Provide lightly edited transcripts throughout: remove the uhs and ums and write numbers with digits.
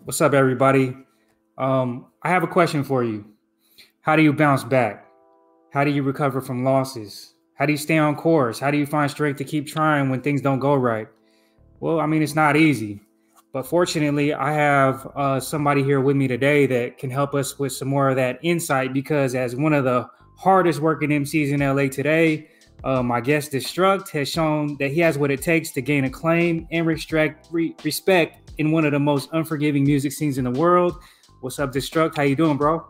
What's up, everybody? I have a question for you. How do you bounce back? How do you recover from losses? How do you stay on course? How do you find strength to keep trying when things don't go right? Well, I mean, it's not easy. But fortunately, I have somebody here with me today that can help us with some more of that insight because, as one of the hardest working MCs in LA today, my guest Destruct has shown that he has what it takes to gain acclaim and respect in one of the most unforgiving music scenes in the world. What's up, Destruct? How you doing, bro?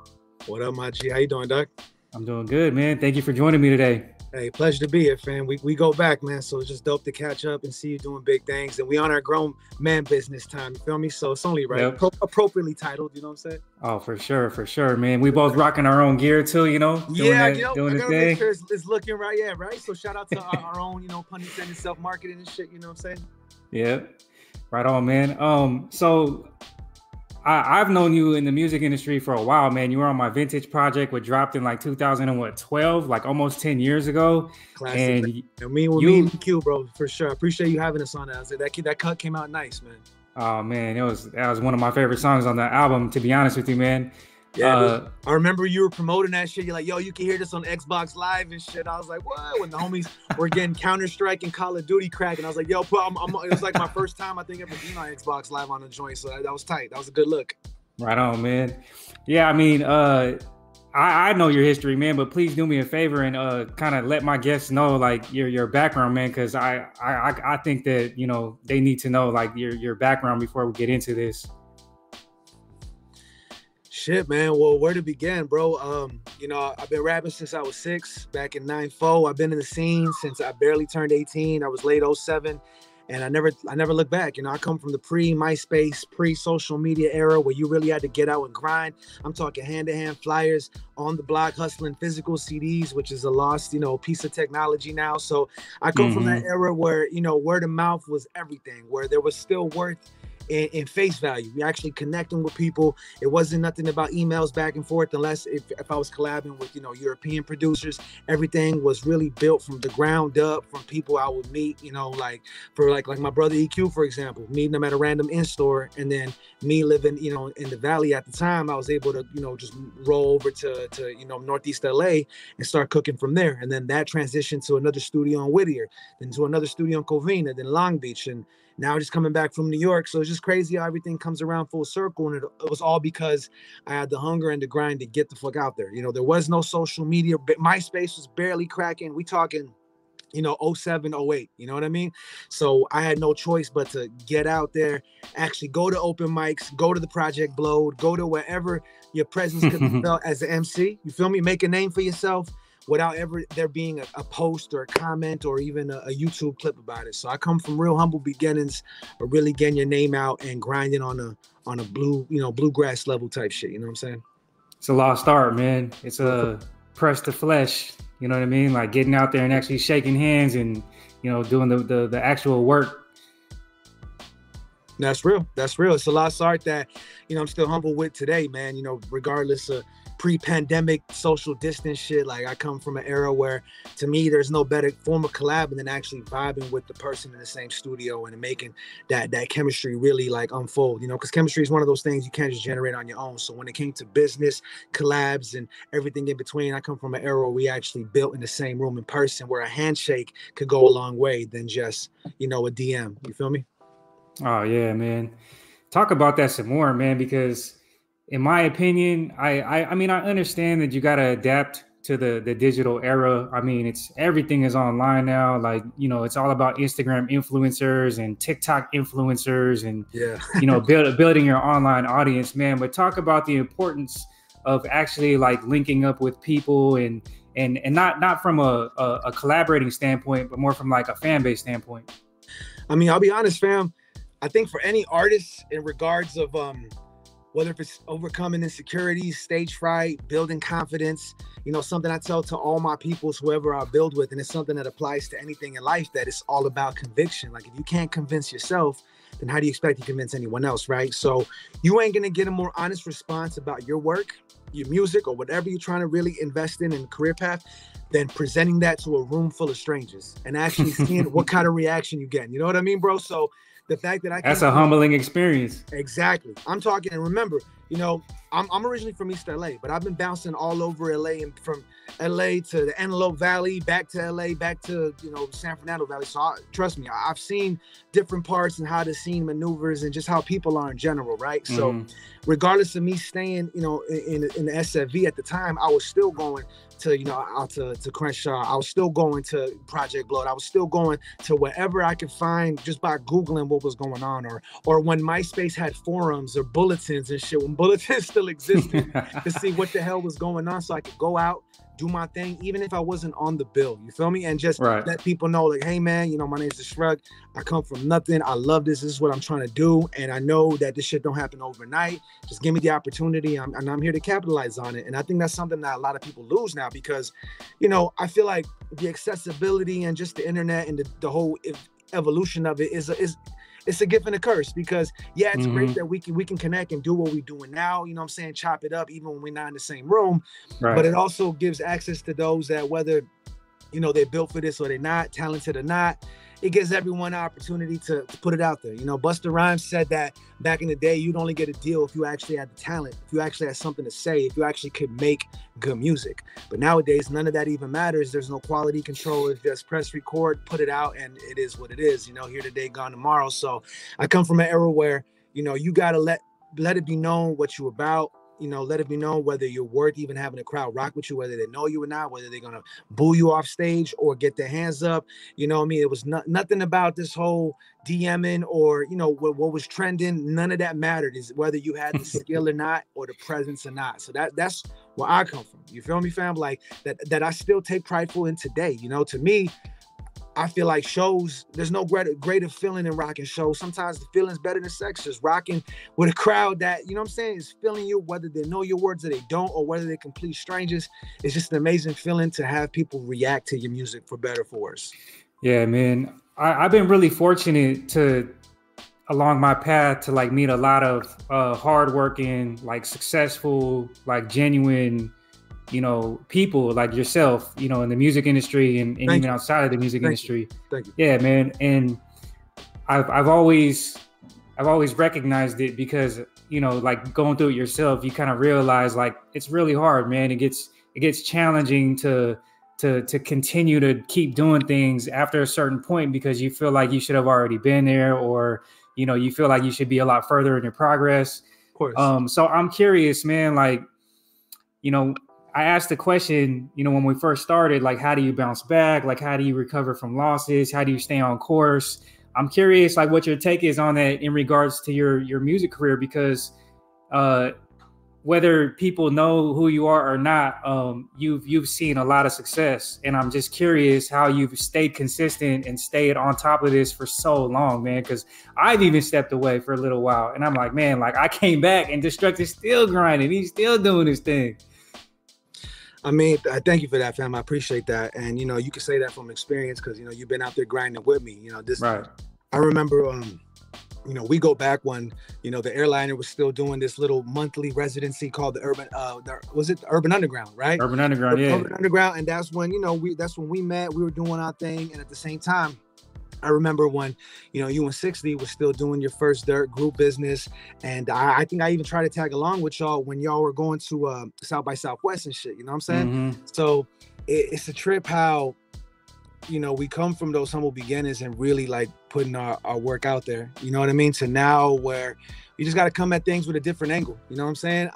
What up, my G? How you doing, Doc? I'm doing good, man. Thank you for joining me today. Hey, pleasure to be here, fam. We go back, man. So it's just dope to catch up and see you doing big things. And we on our grown man business time. You feel me? So it's only right. Yep. Appropriately titled, you know what I'm saying? Oh, for sure, man. We both rocking our own gear too, Doing this thing. Make sure it's looking right, yeah, right? So shout out to our own, pun intended, self-marketing and shit, you know what I'm saying? Yeah, right on, man. So I've known you in the music industry for a while, man. You were on my Vintage project, which dropped in like 2012, like almost 10 years ago. Classic. And me and Q, bro, for sure. I appreciate you having us on that. That cut came out nice, man. Oh man, that was one of my favorite songs on the album, to be honest with you, man. Yeah, I remember you were promoting that shit. You're like, yo, you can hear this on Xbox Live and shit. I was like, what? When the homies were getting Counter-Strike and Call of Duty crack, and I was like, yo, it was like my first time I think ever being on Xbox Live on a joint. So that was tight. That was a good look. Right on, man. Yeah, I mean, I know your history, man, but please do me a favor and kind of let my guests know like your background, man, because I think that they need to know like your background before we get into this. Shit, man. Well, where to begin, bro? I've been rapping since I was 6, back in 94. I've been in the scene since I barely turned 18. I was late 07, and I never looked back. I come from the pre-MySpace, pre-social media era where you really had to get out and grind. I'm talking hand-to-hand flyers on the block, hustling physical CDs, which is a lost, piece of technology now. So I come from that era where, word of mouth was everything, where there was still worth in face value. You're actually connecting with people. It wasn't nothing about emails back and forth, unless if I was collabing with European producers. Everything was really built from the ground up, from people I would meet, like my brother EQ, for example, meeting them at a random in-store, and then me living in the valley at the time, I was able to just roll over to Northeast LA and start cooking from there. And then that transitioned to another studio in Whittier, then to another studio in Covina, then Long Beach, and now just coming back from New York. So it's just crazy how everything comes around full circle. And it was all because I had the hunger and the grind to get the fuck out there. There was no social media. MySpace was barely cracking. We talking, 07, 08. You know what I mean? So I had no choice but to get out there, actually go to open mics, go to the Project Blowed, go to wherever your presence could be felt as an MC. You feel me? Make a name for yourself without ever there being a post or a comment or even a YouTube clip about it. So I come from real humble beginnings of really getting your name out and grinding on a bluegrass level type shit. You know what I'm saying? It's a lost art, man. It's a press to flesh. You know what I mean? Like getting out there and actually shaking hands and, doing the actual work. That's real. That's real. It's a lost art that, I'm still humble with today, man, regardless of pre-pandemic social distance shit. Like I come from an era where to me there's no better form of collab than actually vibing with the person in the same studio and making that chemistry really like unfold, because chemistry is one of those things you can't just generate on your own. So when it came to business collabs and everything in between, I come from an era where we actually built in the same room in person, where a handshake could go a long way than just a DM. You feel me? Oh yeah, man. Talk about that some more, man, because in my opinion, I mean, I understand that you got to adapt to the digital era. I mean, everything is online now. Like, it's all about Instagram influencers and TikTok influencers and, building your online audience, man. But talk about the importance of actually like linking up with people and not from a collaborating standpoint, but more from like a fan base standpoint. I mean, I'll be honest, fam. I think for any artist in regards of, whether if it's overcoming insecurities, stage fright, building confidence, something I tell to all my peoples, whoever I build with, and it's something that applies to anything in life, that it's all about conviction. Like if you can't convince yourself, then how do you expect to convince anyone else, right? So you ain't gonna get a more honest response about your work, your music, or whatever you're trying to really invest in a career path than presenting that to a room full of strangers and actually seeing what kind of reaction you get. You know what I mean, bro? So the fact that I That's came a from humbling experience. exactly. I'm talking, and remember, you know, I'm originally from East LA, but I've been bouncing all over LA, and from LA to the Antelope Valley, back to LA, back to, you know, San Fernando Valley. So trust me, I've seen different parts and how the scene maneuvers and just how people are in general, right? So regardless of me staying, you know, in the SFV at the time, I was still going to, you know, out to Crenshaw. I was still going to Project Blood. I was still going to wherever I could find just by Googling what was going on, or when MySpace had forums or bulletins and shit, when bulletins still existed, to see what the hell was going on, so I could go out, do my thing, even if I wasn't on the bill, you feel me? And just let people know, like, hey man, you know, my name's Destruct. I come from nothing. I love this. This is what I'm trying to do. And I know that this shit don't happen overnight. Just give me the opportunity. And I'm here to capitalize on it. And I think that's something that a lot of people lose now, because, you know, I feel like the accessibility and just the internet and the whole evolution of it is it's a gift and a curse, because yeah, it's great that we can connect and do what we're doing now, you know what I'm saying, chop it up even when we're not in the same room, but it also gives access to those that, whether, you know, they're built for this or they're not, talented or not, it gives everyone an opportunity to put it out there. You know, Busta Rhymes said that back in the day, you'd only get a deal if you actually had the talent, if you actually had something to say, if you actually could make good music. But nowadays, none of that even matters. There's no quality control. It's just press record, put it out, and it is what it is. You know, here today, gone tomorrow. So I come from an era where, you know, you got to let it be known what you're about. You know, let it be known whether you're worth even having a crowd rock with you, whether they know you or not, whether they're going to boo you off stage or get their hands up. You know what I mean? It was nothing about this whole DMing or, you know, what was trending. None of that mattered, is whether you had the skill or not, or the presence or not. So that's where I come from. You feel me, fam? Like that I still take prideful in today. You know, to me, I feel like shows, there's no greater feeling than rocking shows. Sometimes the feeling's better than sex. Just rocking with a crowd that, you know what I'm saying, is feeling you, whether they know your words or they don't, or whether they're complete strangers. It's just an amazing feeling to have people react to your music, for better or for worse. Yeah, man. I've been really fortunate to, along my path, to like meet a lot of hardworking, like successful, like genuine, you know, people like yourself, you know, in the music industry and even outside of the music industry. Thank you. Yeah, man. And I've always recognized it, because, you know, like going through it yourself, you kind of realize like it's really hard, man. It gets challenging to continue to keep doing things after a certain point, because you feel like you should have already been there, or, you know, you feel like you should be a lot further in your progress. Of course. So I'm curious, man, like, you know, I asked the question, you know, when we first started, like, how do you bounce back? Like, how do you recover from losses? How do you stay on course? I'm curious, like, what your take is on that in regards to your music career, because whether people know who you are or not, you've seen a lot of success, and I'm just curious how you've stayed consistent and stayed on top of this for so long, man. Because I've even stepped away for a little while, and I'm like, man, like I came back and Destruct is still grinding. He's still doing his thing. I mean, thank you for that, fam. I appreciate that. And, you know, you can say that from experience, because, you know, you've been out there grinding with me. You know, this, I remember, you know, we go back when, you know, the airliner was still doing this little monthly residency called the Urban, was it the Urban Underground, right? Urban Underground, yeah. Urban Underground. And that's when, you know, that's when we met. We were doing our thing. And at the same time, I remember when, you know, you and 60 was still doing your first Dirt group business. And I think I even tried to tag along with y'all when y'all were going to South by Southwest and shit, you know what I'm saying? So it's a trip how, you know, we come from those humble beginnings and really like putting our work out there, you know what I mean? To now where you just got to come at things with a different angle, you know what I'm saying?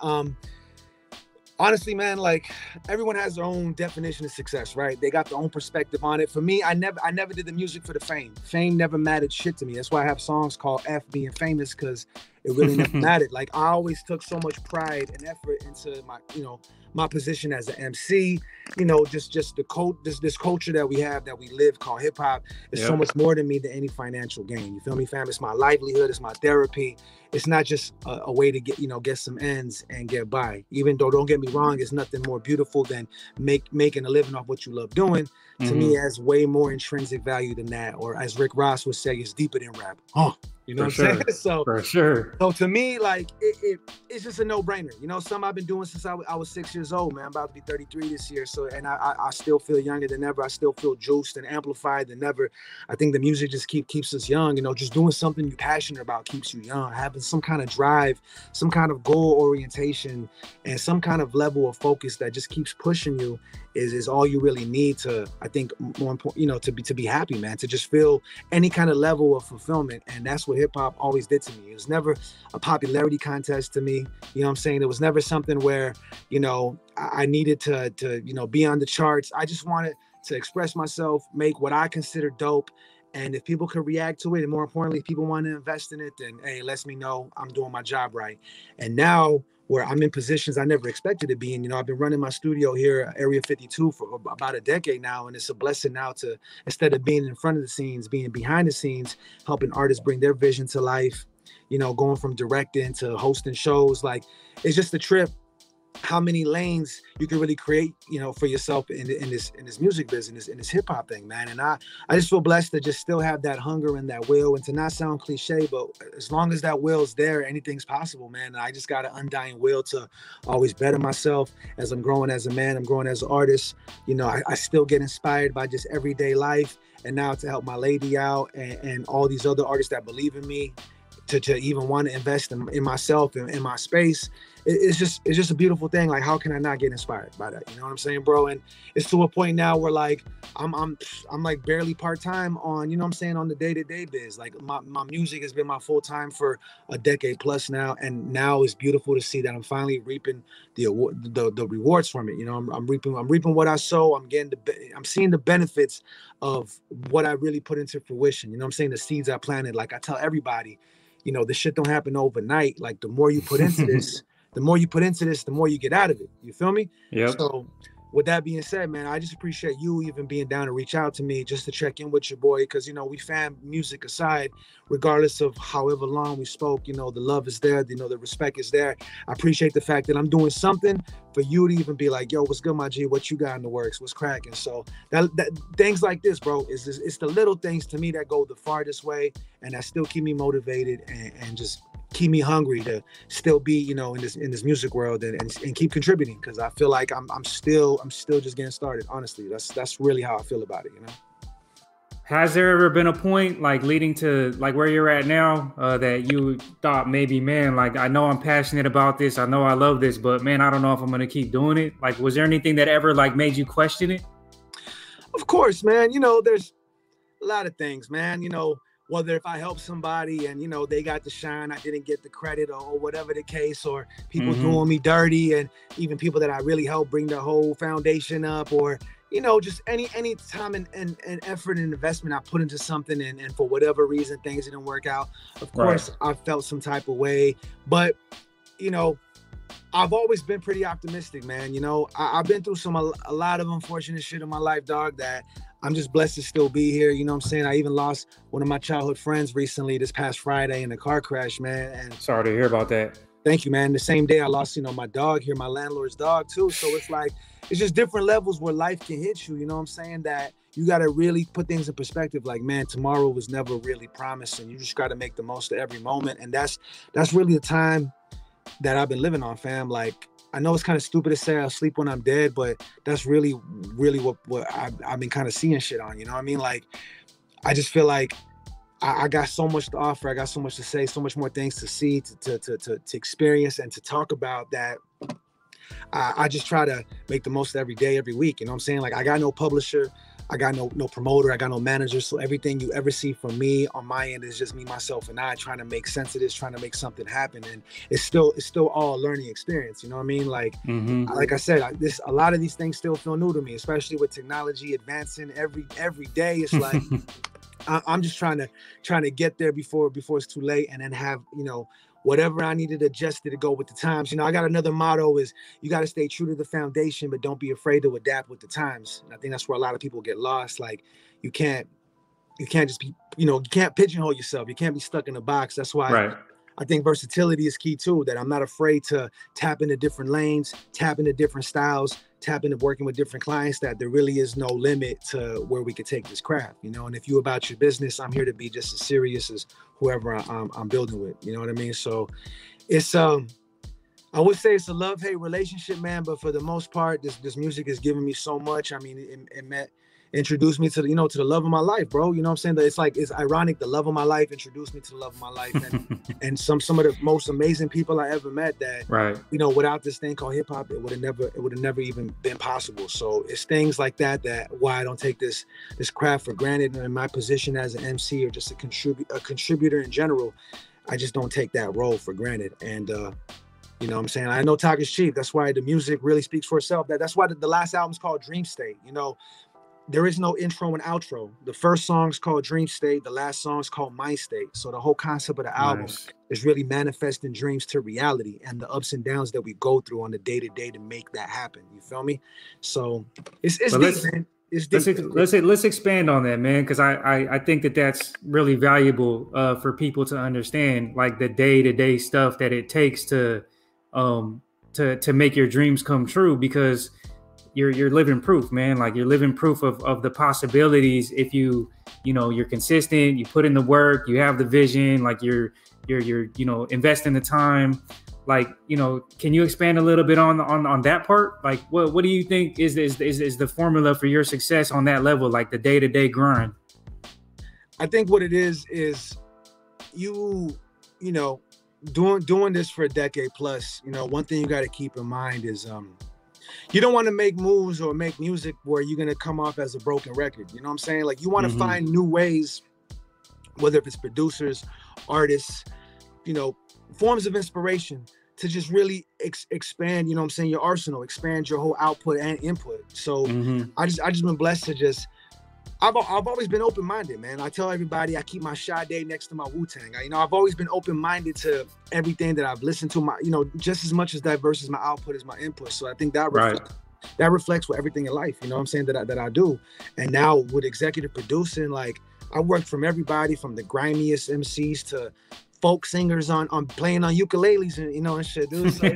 Honestly, man, like everyone has their own definition of success, right? They got their own perspective on it. For me, I never did the music for the fame. Fame never mattered shit to me. That's why I have songs called F Being Famous, because it really never mattered. Like I always took so much pride and effort into my, you know, my position as an MC, you know, just this culture that we have, that we live, called hip hop, is so much more to me than any financial gain. You feel me, fam? It's my livelihood, it's my therapy. It's not just a way to get some ends and get by. Even though, don't get me wrong, it's nothing more beautiful than making a living off what you love doing. To me, it has way more intrinsic value than that. Or as Rick Ross would say, it's deeper than rap. You know For what I'm saying? sure. So For sure. so to me, like it's just a no-brainer. You know, something I've been doing since I was 6 years old, man. I'm about to be 33 this year. So and I still feel younger than ever. I still feel juiced and amplified than ever. I think the music just keeps us young. You know, just doing something you're passionate about keeps you young. Having some kind of drive, some kind of goal orientation, and some kind of level of focus that just keeps pushing you is all you really need to, I think, more important, you know, to be happy, man, to just feel any kind of level of fulfillment. And that's what hip hop always did to me. It was never a popularity contest to me. You know what I'm saying? It was never something where, you know, I needed to, you know, be on the charts. I just wanted to express myself, make what I consider dope. And if people could react to it, and more importantly, if people want to invest in it, then hey, it lets me know I'm doing my job right. And now where I'm in positions I never expected to be in. You know, I've been running my studio here, Area 52, for about a decade now, and it's a blessing now to, instead of being in front of the scenes, being behind the scenes, helping artists bring their vision to life. You know, going from directing to hosting shows, like it's just a trip how many lanes you can really create, you know, for yourself in this music business, in this hip hop thing, man. And I just feel blessed to just still have that hunger and that will, and to not sound cliche, but as long as that will's there, anything's possible, man. And I just got an undying will to always better myself as I'm growing as a man, I'm growing as an artist. You know, I still get inspired by just everyday life, and now to help my lady out and all these other artists that believe in me, to even want to invest in myself and in my space. It's just a beautiful thing. Like, how can I not get inspired by that? You know what I'm saying, bro? And it's to a point now where like I'm like barely part-time on, you know what I'm saying, on the day-to-day biz. Like my music has been my full-time for a decade plus now, and now it's beautiful to see that I'm finally reaping the rewards from it. You know, I'm reaping what I sow. I'm seeing the benefits of what I really put into fruition. You know what I'm saying? The seeds I planted. Like I tell everybody, you know, this shit don't happen overnight. Like the more you put into this, the more you get out of it. You feel me? Yep. So with that being said, man, I just appreciate you even being down to reach out to me just to check in with your boy. Cause you know, we fan music aside, regardless of however long we spoke, you know, the love is there, you know, the respect is there. I appreciate the fact that I'm doing something for you to even be like, yo, what's good, my G? What you got in the works? What's cracking? So that things like this, bro, it's the little things to me that go the farthest way, and that still keep me motivated and just keep me hungry to still be, you know, in this music world and keep contributing. Cause I feel like I'm still just getting started. Honestly, that's really how I feel about it, you know? Has there ever been a point like leading to like where you're at now that you thought maybe, man, like I know I'm passionate about this, I know I love this, but man, I don't know if I'm gonna keep doing it? Like, was there anything that ever like made you question it? Of course, man. You know, there's a lot of things, man. You know, whether if I help somebody and, you know, they got the shine, I didn't get the credit, or whatever the case, or people doing me dirty, and even people that I really help bring the whole foundation up, or, you know, just any time and effort and investment I put into something, and for whatever reason things didn't work out. Of course, right. I felt some type of way, but, you know, I've always been pretty optimistic, man. You know, I've been through a lot of unfortunate shit in my life, dog, that I'm just blessed to still be here. You know what I'm saying? I even lost one of my childhood friends recently, this past Friday, in a car crash, man. And sorry to hear about that. Thank you, man. The same day I lost, you know, my dog here, my landlord's dog too. So it's like, it's just different levels where life can hit you. You know what I'm saying? That you got to really put things in perspective. Like, man, tomorrow was never really promised, and you just got to make the most of every moment. And that's really the time that I've been living on, fam. Like, I know it's kind of stupid to say I'll sleep when I'm dead, but that's really what I've been kind of seeing shit on. You know what I mean? Like, I just feel like I got so much to offer. I got so much to say, so much more things to see, to experience, and to talk about, that I just try to make the most of every day, every week. You know what I'm saying? Like, I got no publisher, I got no promoter, I got no manager. So everything you ever see from me on my end is just me, myself, and I trying to make sense of this, trying to make something happen. And it's still all a learning experience. You know what I mean? Like, like I said, a lot of these things still feel new to me, especially with technology advancing every day. It's like, I'm just trying to get there before it's too late, and then have, you know, whatever I needed adjusted to go with the times. You know, I got another motto is you got to stay true to the foundation, but don't be afraid to adapt with the times. And I think that's where a lot of people get lost. Like, you can't just be, you know, you can't pigeonhole yourself. You can't be stuck in a box. That's why I think versatility is key too, that I'm not afraid to tap into different lanes, tap into different styles, tap into working with different clients, that there really is no limit to where we could take this craft, you know. And if you about your business, I'm here to be just as serious as whoever I'm building with, you know what I mean? So it's I would say it's a love-hate relationship, man, but for the most part, this music has given me so much. I mean, introduced me to the, you know, to the love of my life, bro. You know what I'm saying? That it's ironic. The love of my life introduced me to the love of my life, and some of the most amazing people I ever met. That Right. You know, without this thing called hip hop, it would have never even been possible. So it's things like that why I don't take this craft for granted. And in my position as an MC or just a contributor in general, I just don't take that role for granted. And you know what I'm saying? I know talk is cheap. That's why the music really speaks for itself. That's why the last album's called Dream State. You know, there is no intro and outro. The first song's called Dream State. The last song's called Mind State. So the whole concept of the album is really manifesting dreams to reality and the ups and downs that we go through on the day-to-day to make that happen. You feel me? So it's deep, man. It's deep. Let's expand on that, man, because I think that's really valuable for people to understand, like the day-to-day stuff that it takes to make your dreams come true, because you're living proof, man. Like you're living proof of the possibilities. If you're consistent, you put in the work, you have the vision, like you're investing the time. Like, can you expand a little bit on that part? Like what do you think is the formula for your success on that level, like the day-to-day grind? I think what it is you know, doing this for a decade plus, you know, one thing you got to keep in mind is you don't want to make moves or make music where you're going to come off as a broken record. You know what I'm saying? Like you want to find new ways, whether if it's producers, artists, you know, forms of inspiration to just really expand, you know what I'm saying, your arsenal, expand your whole output and input. So I just been blessed to I've always been open-minded, man. I tell everybody I keep my Sade next to my Wu-Tang. I've always been open-minded to everything that I've listened to, just as much as diverse as my output is my input. So I think that reflects with everything in life, you know what I'm saying, that I do. And now with executive producing, like I work from everybody from the grimiest MCs to folk singers on playing on ukuleles and shit, dude. So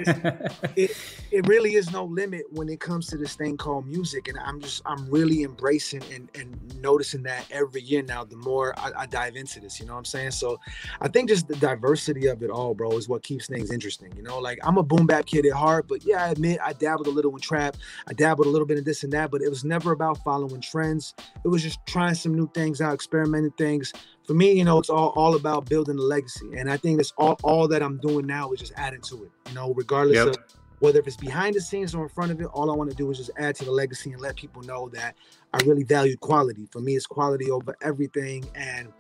it really is no limit when it comes to this thing called music, and I'm really embracing and noticing that every year now. The more I dive into this, you know what I'm saying. So I think just the diversity of it all, bro, is what keeps things interesting. You know, like I'm a boom bap kid at heart, but yeah, I admit I dabbled a little in trap, I dabbled a little bit in this and that, but it was never about following trends. It was just trying some new things out, experimenting things. For me, you know, it's all about building a legacy. And I think that's all that I'm doing now is just adding to it, you know, regardless of whether if it's behind the scenes or in front of it. All I want to do is just add to the legacy and let people know that I really value quality. For me, it's quality over everything. And,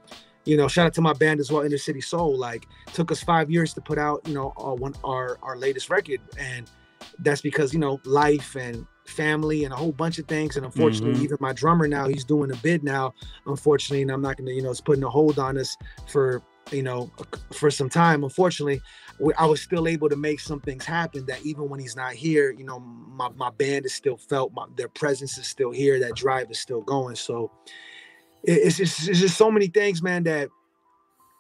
you know, shout out to my band as well, Inner City Soul. Like, took us 5 years to put out, you know, our latest record. And that's because, you know, life and family and a whole bunch of things. And unfortunately, even my drummer now, he's doing a bid now, unfortunately, and I'm not going to, you know, it's putting a hold on us for some time. Unfortunately, I was still able to make some things happen that even when he's not here, you know, my band is still felt, their presence is still here, that drive is still going. So it's just so many things, man, that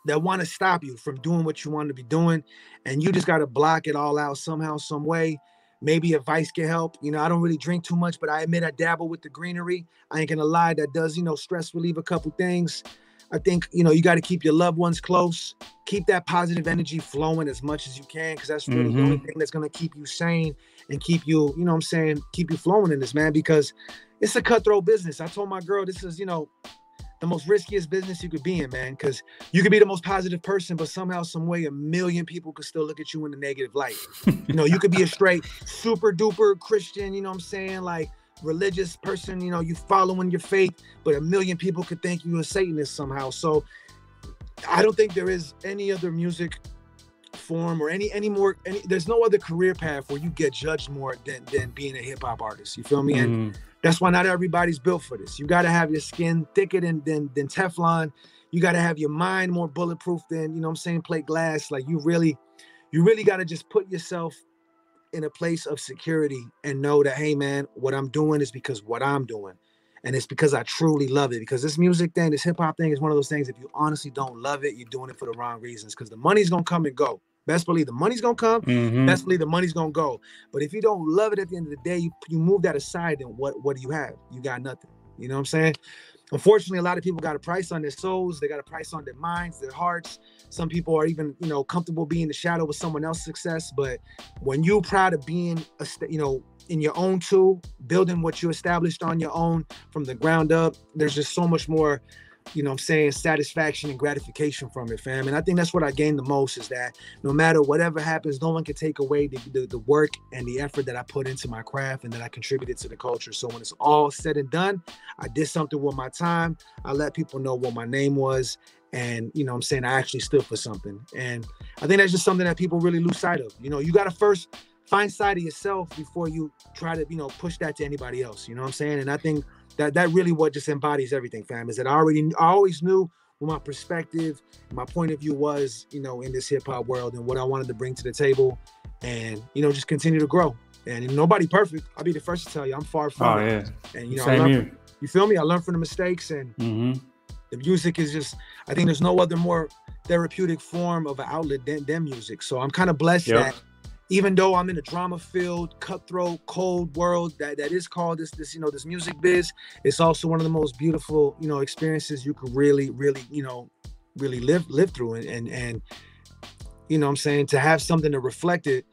want to stop you from doing what you want to be doing. And you just got to block it all out somehow, some way. Maybe advice can help. You know, I don't really drink too much, but I admit I dabble with the greenery. I ain't gonna lie, that does, you know, stress relieve a couple things. I think, you know, you got to keep your loved ones close. Keep that positive energy flowing as much as you can, because that's really the only thing that's going to keep you sane and keep you, you know what I'm saying, keep you flowing in this, man, because it's a cutthroat business. I told my girl, this is, you know, the most riskiest business you could be in, man, because you could be the most positive person, but somehow, some way, 1 million people could still look at you in a negative light. You know, you could be a straight super duper Christian, you know what I'm saying, like religious person, you know, you following your faith, but 1 million people could think you a Satanist somehow. So I don't think there is any other music form or any more, there's no other career path where you get judged more than being a hip hop artist. You feel me? And that's why not everybody's built for this. You got to have your skin thicker than Teflon. You got to have your mind more bulletproof than, you know what I'm saying, plate glass. Like you really got to just put yourself in a place of security and know that, hey man, what I'm doing is because what I'm doing. And it's because I truly love it. Because this music thing, this hip hop thing is one of those things, if you honestly don't love it, you're doing it for the wrong reasons, because the money's going to come and go. Best believe the money's gonna come. Best believe the money's gonna go. But if you don't love it at the end of the day, you move that aside, then what do you have? You got nothing. You know what I'm saying? Unfortunately, a lot of people got a price on their souls. They got a price on their minds, their hearts. Some people are even, you know, comfortable being in the shadow of someone else's success. But when you're proud of being, you know, in your own tool, building what you established on your own from the ground up, there's just so much more, you know what I'm saying, satisfaction and gratification from it, fam. And I think that's what I gained the most, is that no matter whatever happens, no one can take away the work and the effort that I put into my craft and that I contributed to the culture. So when it's all said and done, I did something with my time. I let people know what my name was. And, you know what I'm saying, I actually stood for something. And I think that's just something that people really lose sight of. You know, you got to first find sight of yourself before you try to, you know, push that to anybody else. You know what I'm saying? And I think that really what just embodies everything, fam, is that I always knew what my perspective, my point of view was, you know, in this hip hop world and what I wanted to bring to the table, and, you know, just continue to grow. And nobody perfect. I'll be the first to tell you, I'm far from it. And, you know, you feel me? I learned from the mistakes, and the music is just, I think there's no other more therapeutic form of an outlet than music. So I'm kind of blessed that even though I'm in a drama-filled, cutthroat, cold world that is called this, you know, this music biz, it's also one of the most beautiful, you know, experiences you could really, you know, really live through. And you know what I'm saying, to have something to reflect it,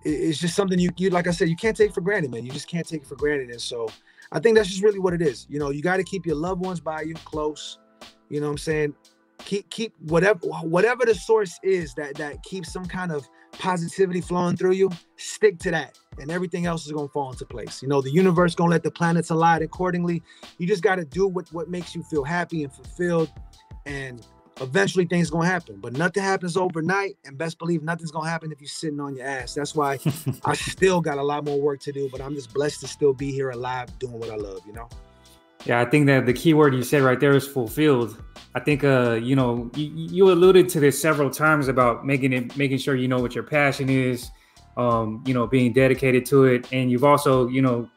it's just something you like I said, you can't take for granted, man. You just can't take it for granted. And so I think that's just really what it is. You know, you got to keep your loved ones by you close. You know what I'm saying? Keep whatever the source is that keeps some kind of positivity flowing through you, stick to that, and everything else is gonna fall into place. You know, the universe gonna let the planets align accordingly. You just got to do what makes you feel happy and fulfilled, and eventually things gonna happen. But nothing happens overnight, and best believe nothing's gonna happen if you're sitting on your ass. That's why I still got a lot more work to do, but I'm just blessed to still be here alive doing what I love, you know? Yeah, I think that the key word you said right there is fulfilled. I think, you know, you alluded to this several times about making sure you know what your passion is, you know, being dedicated to it. And you've also, you know,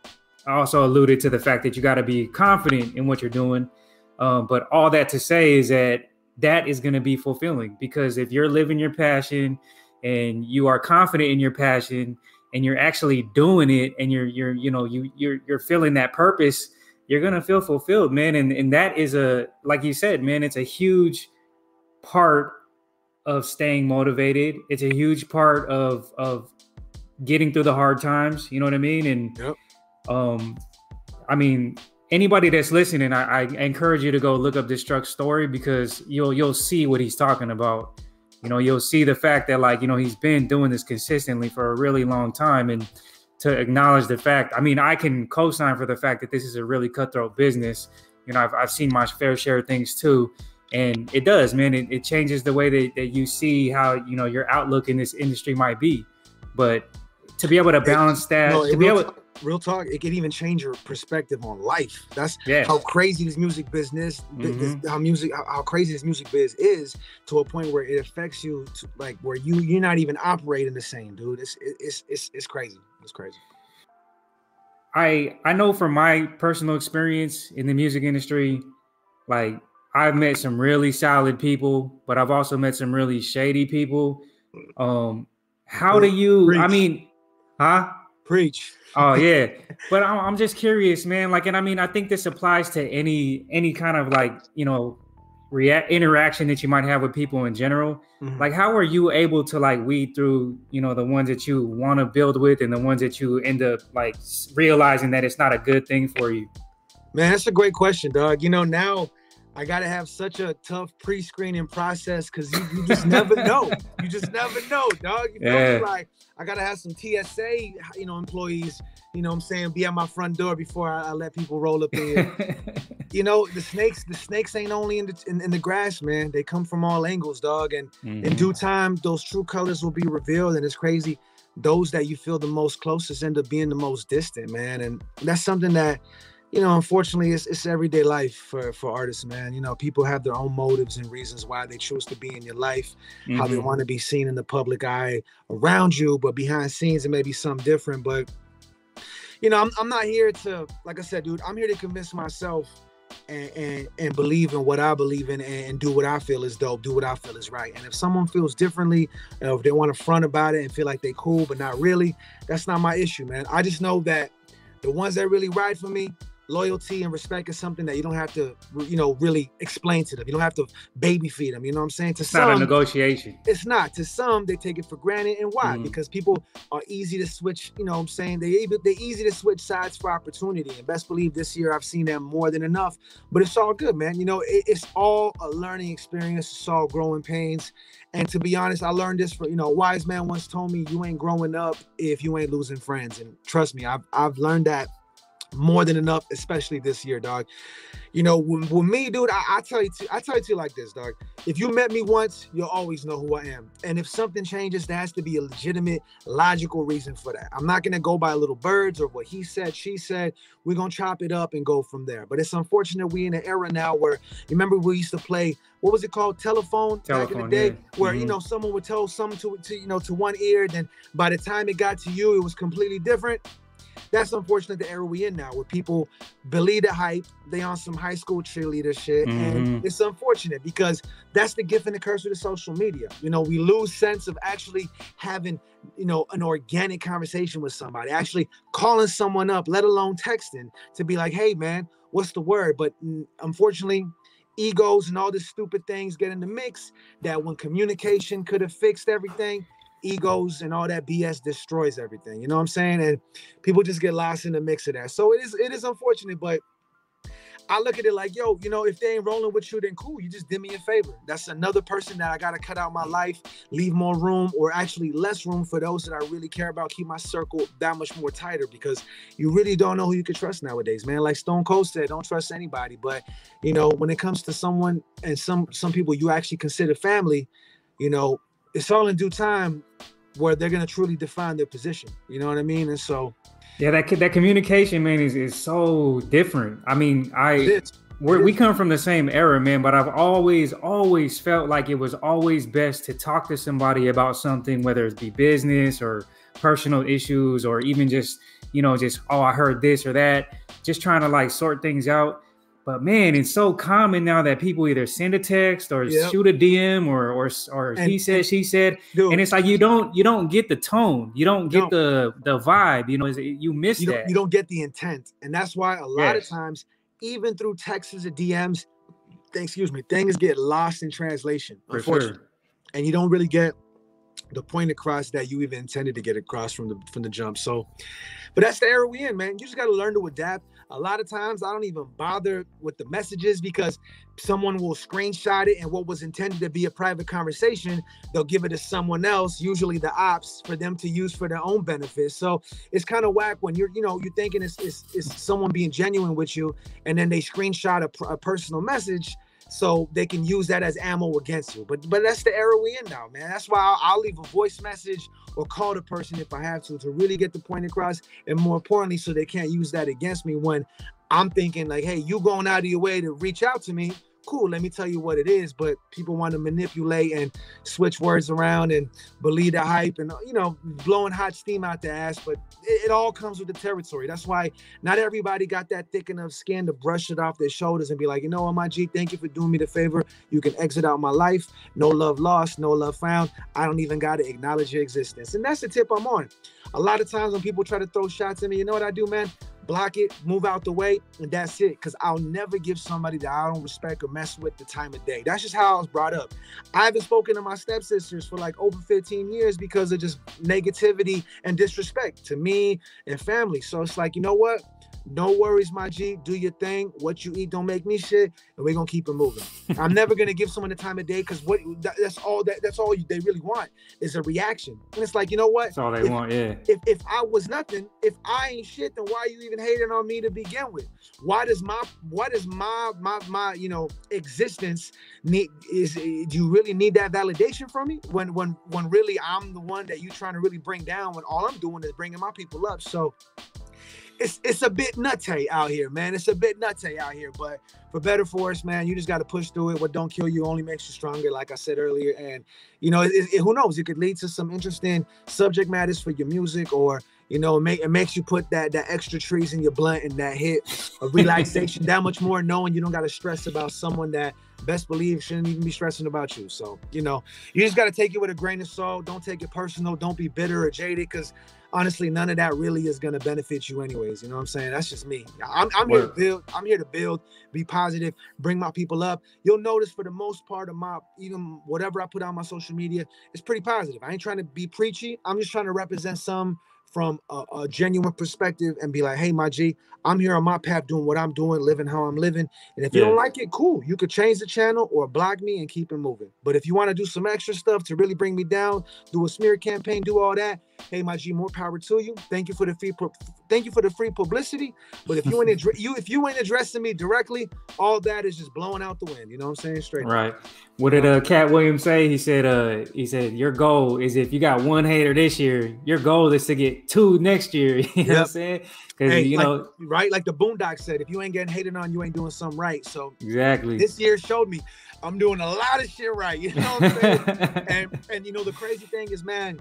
also alluded to the fact that you got to be confident in what you're doing. But all that to say is that is going to be fulfilling, because if you're living your passion and you are confident in your passion and you're actually doing it and you're feeling that purpose, you're going to feel fulfilled, man. And that is like you said, man, it's a huge part of staying motivated. It's a huge part of getting through the hard times. You know what I mean? And, I mean, anybody that's listening, I encourage you to go look up Destruct's story, because you'll see what he's talking about. You know, you'll see the fact that, like, you know, he's been doing this consistently for a really long time, and to acknowledge the fact, I mean, I can co-sign for the fact that this is a really cutthroat business. You know, I've seen my fair share of things too. And it does, man. It changes the way that you see how, you know, your outlook in this industry might be. But to be able to balance that, real talk, it can even change your perspective on life. That's how crazy this music business, how crazy this music biz is, to a point where it affects you to, like, where you're not even operating the same, dude. It's crazy. It's crazy. I know from my personal experience in the music industry, like, I've met some really solid people, but I've also met some really shady people. How do you, Preach. I mean, huh? Preach. Oh yeah. But I'm just curious, man. Like, and I mean, I think this applies to any kind of, like, you know, interaction that you might have with people in general. Like, how are you able to, like, weed through, you know, the ones that you want to build with and the ones that you end up, like, realizing that it's not a good thing for you? Man, that's a great question, dog. You know, now I got to have such a tough pre-screening process, because you just never know. You just never know, dog. You feel me? Like, I got to have some TSA, you know, employees, you know what I'm saying, be at my front door before I let people roll up in. You know, the snakes ain't only in the grass, man. They come from all angles, dog. And in due time, those true colors will be revealed. And it's crazy, those that you feel the most closest end up being the most distant, man. And that's something that, you know, unfortunately, it's everyday life for artists, man. You know, people have their own motives and reasons why they choose to be in your life, how they want to be seen in the public eye around you, but behind scenes it may be something different. But, you know, I'm not here to, like I said, dude, I'm here to convince myself and believe in what I believe in and do what I feel is dope, do what I feel is right. And if someone feels differently, if they want to front about it and feel like they cool, but not really, that's not my issue, man. I just know that the ones that really ride for me, loyalty and respect is something that you don't have to, really explain to them. You don't have to baby feed them. You know what I'm saying? To It's not a negotiation. It's not. To some, they take it for granted. And why? Because people are easy to switch. You know what I'm saying? They're easy to switch sides for opportunity. And best believe this year I've seen them more than enough. But it's all good, man. It's all a learning experience. It's all growing pains. And to be honest, I learned this from, a wise man once told me, you ain't growing up if you ain't losing friends. And trust me, I've learned that more than enough, especially this year, dog. With me, dude, I tell you like this, dog. If you met me once, you'll always know who I am. And if something changes, there has to be a legitimate, logical reason for that. I'm not going to go by little birds or what he said, she said. We're going to chop it up and go from there. But it's unfortunate we in an era now where, you remember we used to play, what was it called? Telephone back in the day, yeah. Where, someone would tell something to one ear, then by the time it got to you, it was completely different. That's unfortunate, the era we in now, where people believe the hype, they on some high school cheerleader shit, and it's unfortunate because that's the gift and the curse of the social media. We lose sense of actually having, an organic conversation with somebody, actually calling someone up, let alone texting, to be like, hey, man, what's the word? But unfortunately, egos and all these stupid things get in the mix that when communication could have fixed everything, egos and all that BS destroys everything. You know what I'm saying? And people just get lost in the mix of that. So it is unfortunate, but I look at it like, yo, if they ain't rolling with you, then cool. You just did me a favor. That's another person that I got to cut out my life, leave more room, or actually less room for those that I really care about, keep my circle that much more tighter, because you really don't know who you can trust nowadays, man. Like Stone Cold said, don't trust anybody. But, when it comes to someone and some people you actually consider family, it's all in due time where they're going to truly define their position. You know what I mean? And so, yeah, that communication, man, is so different. I mean, we come from the same era, man, but I've always felt like it was always best to talk to somebody about something, whether it be business or personal issues, or even just, oh, I heard this or that, just trying to like sort things out. But man, it's so common now that people either send a text or shoot a DM or he said, she said, dude, and it's like you don't get the tone, you don't get the vibe, you miss that. You don't get the intent, and that's why a lot of times, even through texts or DMs, things get lost in translation, unfortunately, and you don't really get the point across that you even intended to get across from the jump. So, but that's the era we in, man. You just got to learn to adapt. A lot of times I don't even bother with the messages because someone will screenshot it, and what was intended to be a private conversation, they'll give it to someone else, usually the ops, for them to use for their own benefit. So it's kind of whack when you're thinking it's someone being genuine with you, and then they screenshot a personal message so they can use that as ammo against you. But that's the era we in now, man. That's why I'll leave a voice message or call the person if I have to really get the point across, and more importantly, so they can't use that against me when I'm thinking like, hey, you going out of your way to reach out to me. Cool, let me tell you what it is. But people want to manipulate and switch words around and believe the hype and, blowing hot steam out the ass. But it all comes with the territory. That's why not everybody got that thick enough skin to brush it off their shoulders and be like, my G, thank you for doing me the favor. You can exit out my life. No love lost, no love found. I don't even got to acknowledge your existence. And that's the tip I'm on. A lot of times when people try to throw shots at me, you know what I do, man? Block it, move out the way, and that's it. Because I'll never give somebody that I don't respect or mess with the time of day. That's just how I was brought up. I haven't spoken to my stepsisters for like over 15 years because of just negativity and disrespect to me and family. So it's like, you know what? No worries, my G. Do your thing. What you eat don't make me shit, and we're gonna keep it moving. I'm never gonna give someone the time of day because that's all they really want is a reaction. And it's like, you know what? That's all they want, yeah. If I was nothing, if I ain't shit, then why are you even hating on me to begin with? Why does my existence need do you really need that validation from me when really I'm the one that you trying to really bring down when all I'm doing is bringing my people up? So it's a bit nutty out here, man. It's a bit nutty out here, but for better for us, man, you just got to push through it. What don't kill you only makes you stronger, like I said earlier. And, who knows? It could lead to some interesting subject matters for your music or, You know, it makes you put that extra trees in your blunt and that hit of relaxation that much more, knowing you don't got to stress about someone that best believe shouldn't even be stressing about you. So, you know, you just got to take it with a grain of salt. Don't take it personal. Don't be bitter or jaded, because honestly, none of that really is going to benefit you anyways. You know what I'm saying? That's just me. I'm here to build. I'm here to build, be positive, bring my people up. You'll notice for the most part of my, even whatever I put on my social media, it's pretty positive. I ain't trying to be preachy. I'm just trying to represent some from a genuine perspective and be like, hey, my G, I'm here on my path doing what I'm doing, living how I'm living. And if you don't like it, cool. You could change the channel or block me and keep it moving. But if you want to do some extra stuff to really bring me down, do a smear campaign, do all that, hey, my G, more power to you. Thank you for the free publicity. But if you ain't addressing me directly, all that is just blowing out the wind. You know what I'm saying? Straight right. What did Cat Williams say? He said your goal is, if you got one hater this year, your goal is to get 2 next year. You know what I'm saying? Because you know, right? Like the Boondocks said, if you ain't getting hated on, you ain't doing something right. So exactly, this year showed me I'm doing a lot of shit right. You know what I'm saying? and you know, the crazy thing is, man,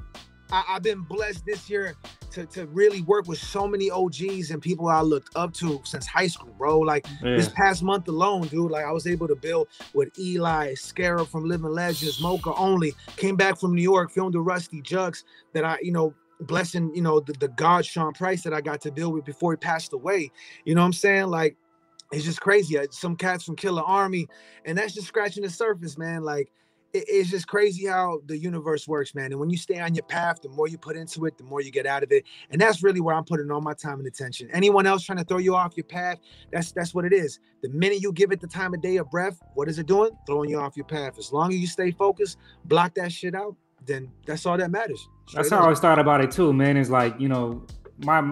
I've been blessed this year to really work with so many OGs and people I looked up to since high school, bro. Like this past month alone, dude, like I was able to build with Eli, Scarab from Living Legends, Mocha Only, came back from New York, filmed the Rusty Jugs that I, you know, blessing, you know, the God Sean Price that I got to build with before he passed away. You know what I'm saying? Like, it's just crazy. Some cats from Killer Army, and that's just scratching the surface, man. Like, it's just crazy how the universe works, man. And when you stay on your path, the more you put into it, the more you get out of it. And that's really where I'm putting all my time and attention. Anyone else trying to throw you off your path, that's what it is. The minute you give it the time of day of breath, what is it doing? Throwing you off your path. As long as you stay focused, block that shit out, then that's all that matters. That's how I always thought about it too, man. It's like, you know,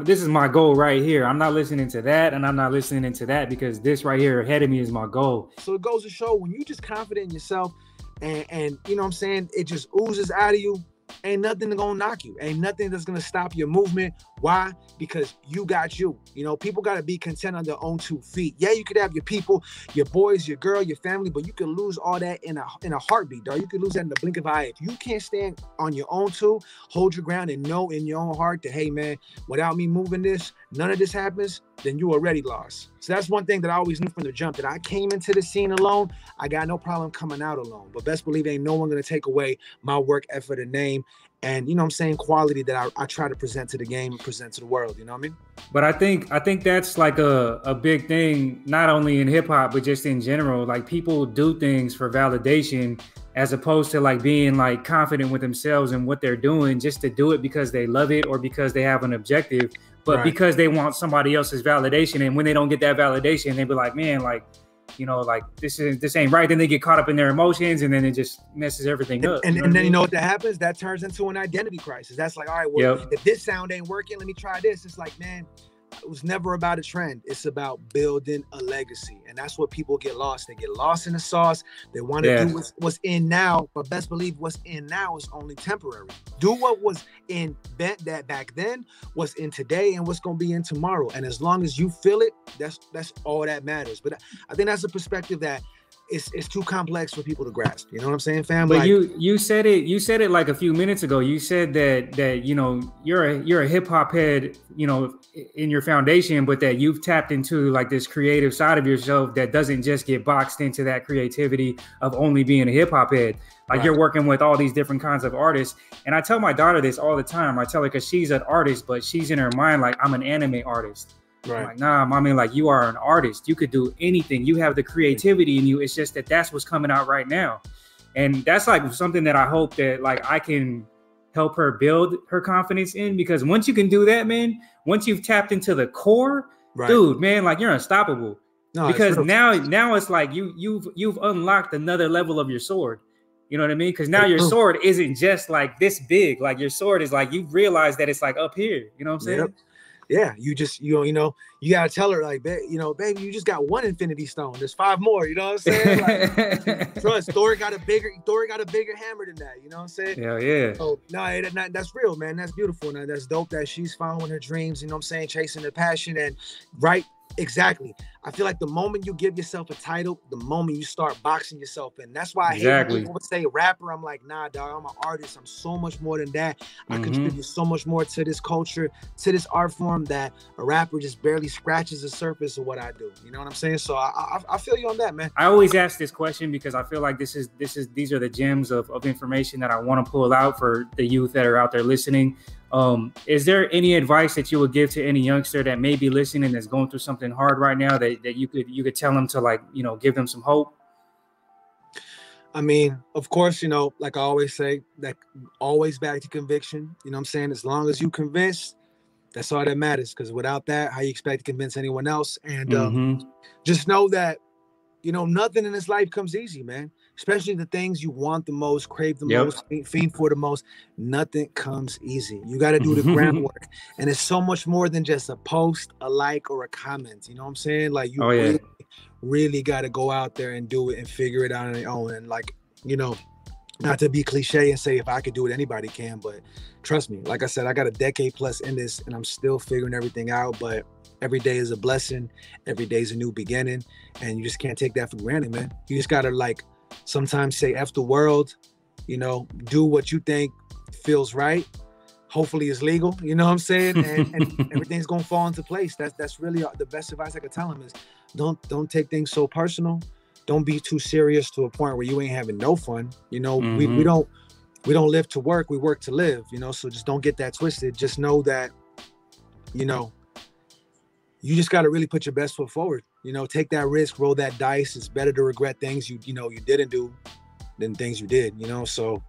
this is my goal right here. I'm not listening to that, and I'm not listening to that, because this right here ahead of me is my goal. So it goes to show, when you just confident in yourself, and you know what I'm saying, it just oozes out of you, ain't nothing gonna knock you. Ain't nothing that's gonna stop your movement. Why? Because you got you. You know, people gotta be content on their own 2 feet. Yeah, you could have your people, your boys, your girl, your family, but you could lose all that in a heartbeat, dog. You could lose that in the blink of an eye. If you can't stand on your own 2, hold your ground and know in your own heart that, hey man, without me moving this, none of this happens, then you already lost. So that's one thing that I always knew from the jump, that I came into the scene alone. I got no problem coming out alone. But best believe ain't no one gonna take away my work, effort, and name, and you know what I'm saying, quality that I try to present to the game and present to the world. You know what I mean? But I think that's like a big thing, not only in hip hop, but just in general. Like, people do things for validation, as opposed to like being like confident with themselves and what they're doing, just to do it because they love it or because they have an objective, but because they want somebody else's validation. And when they don't get that validation, they be like, man, like, you know, like this ain't right. Then they get caught up in their emotions, and then it just messes everything up. And then you know what that happens? That turns into an identity crisis. That's like, all right, well, if this sound ain't working, let me try this. It's like, man, it was never about a trend. It's about building a legacy. And that's what people get lost. They get lost in the sauce. They want to do what's in now, but best believe what's in now is only temporary. Do what was in that back then, what's in today, and what's going to be in tomorrow. And as long as you feel it, that's all that matters. But I think that's a perspective that it's too complex for people to grasp. You know what I'm saying, fam? But like, you said it like a few minutes ago. You said that you know, you're a hip hop head, you know, in your foundation, but that you've tapped into like this creative side of yourself that doesn't just get boxed into that creativity of only being a hip hop head. Like, you're working with all these different kinds of artists. And I tell my daughter this all the time. I tell her, because she's an artist, but she's in her mind like, I'm an anime artist. Right. I'm like, nah, mommy, like, you are an artist. You could do anything. You have the creativity in you. It's just that's what's coming out right now. And that's like something that I hope that like I can help her build her confidence in, because once you can do that, man, once you've tapped into the core, dude, man, like, you're unstoppable. No, because now it's like you've unlocked another level of your sword. You know what I mean? Because now your sword isn't just like this big. Like, your sword is like, you've realized that it's like up here. You know what I'm saying? Yep. Yeah, you gotta tell her, like, you know, baby, you just got 1 infinity stone. There's 5 more. You know what I'm saying? Like, trust, Thor got a bigger hammer than that. You know what I'm saying? Hell yeah. So that's real, man. That's beautiful. And that's dope that she's following her dreams. You know what I'm saying? Chasing her passion, and Exactly. I feel like the moment you give yourself a title, the moment you start boxing yourself in. That's why I hate when Exactly. people say rapper. I'm like, nah, dog, I'm an artist. I'm so much more than that. I Mm-hmm. contribute so much more to this culture, to this art form, that a rapper just barely scratches the surface of what I do. You know what I'm saying? So I feel you on that, man. I always ask this question because I feel like these are the gems of information that I want to pull out for the youth that are out there listening. Is there any advice that you would give to any youngster that may be listening that's going through something hard right now that you could tell them to, like, give them some hope? I mean, of course, like I always say, that always back to conviction. You know what I'm saying? As long as you convinced, that's all that matters. Because without that, how you expect to convince anyone else? And Mm-hmm. just know that, nothing in this life comes easy, man. Especially the things you want the most, crave the Yep. most, fiend for the most. Nothing comes easy. You got to do the groundwork. And it's so much more than just a post, a like, or a comment. You know what I'm saying? Like, you Oh yeah. really, really got to go out there and do it and figure it out on your own. And like, not to be cliche and say if I could do it, anybody can, but trust me, like I said, I got a decade plus in this and I'm still figuring everything out. But every day is a blessing. Every day is a new beginning. And you just can't take that for granted, man. You just got to, like, sometimes say F the world, do what you think feels right. Hopefully it's legal, you know what I'm saying? And everything's going to fall into place. That's really the best advice I could tell them is don't take things so personal. Don't be too serious to a point where you ain't having no fun. Mm-hmm. We don't live to work, we work to live, so just don't get that twisted. Just know that, you just got to really put your best foot forward. Take that risk, roll that dice. It's better to regret things you didn't do than things you did, so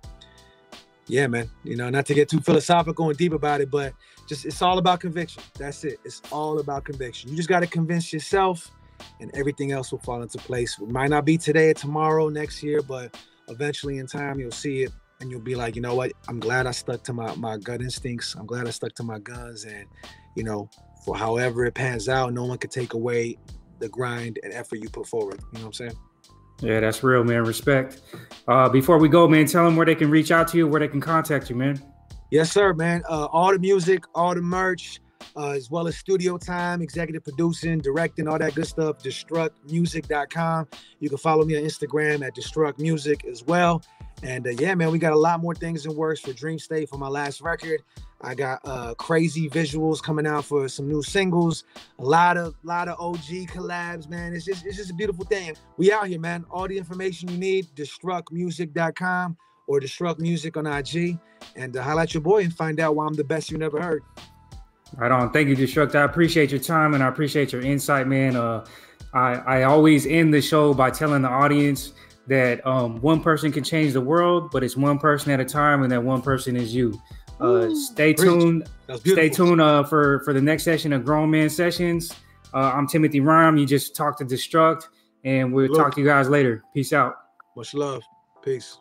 yeah, man, not to get too philosophical and deep about it, but just, it's all about conviction. That's it. It's all about conviction. You just got to convince yourself and everything else will fall into place. It might not be today or tomorrow, next year, but eventually in time you'll see it and you'll be like, you know what? I'm glad I stuck to my gut instincts. I'm glad I stuck to my guns, and, for however it pans out, no one could take away the grind and effort you put forward. You know what I'm saying? Yeah, that's real, man. Respect. Before we go, man, tell them where they can reach out to you, where they can contact you, man. Yes, sir, man. All the music, all the merch, as well as studio time, executive producing, directing, all that good stuff, destructmusic.com. You can follow me on Instagram at destructmusic as well. And yeah, man, we got a lot more things in works for Dream State for my last record. I got crazy visuals coming out for some new singles, a lot of OG collabs, man. It's just a beautiful thing. We out here, man. All the information you need, destructmusic.com or Destruct Music on IG, and highlight your boy and find out why I'm the best you never heard. Right on. Thank you, Destruct. I appreciate your time and I appreciate your insight, man. I always end the show by telling the audience that one person can change the world, but it's one person at a time, and that one person is you. Stay tuned. Stay tuned for the next session of Grown Man Sessions. I'm Timothy Rhyme. You just talked to Destruct, and we'll talk to you guys later. Peace out. Much love. Peace.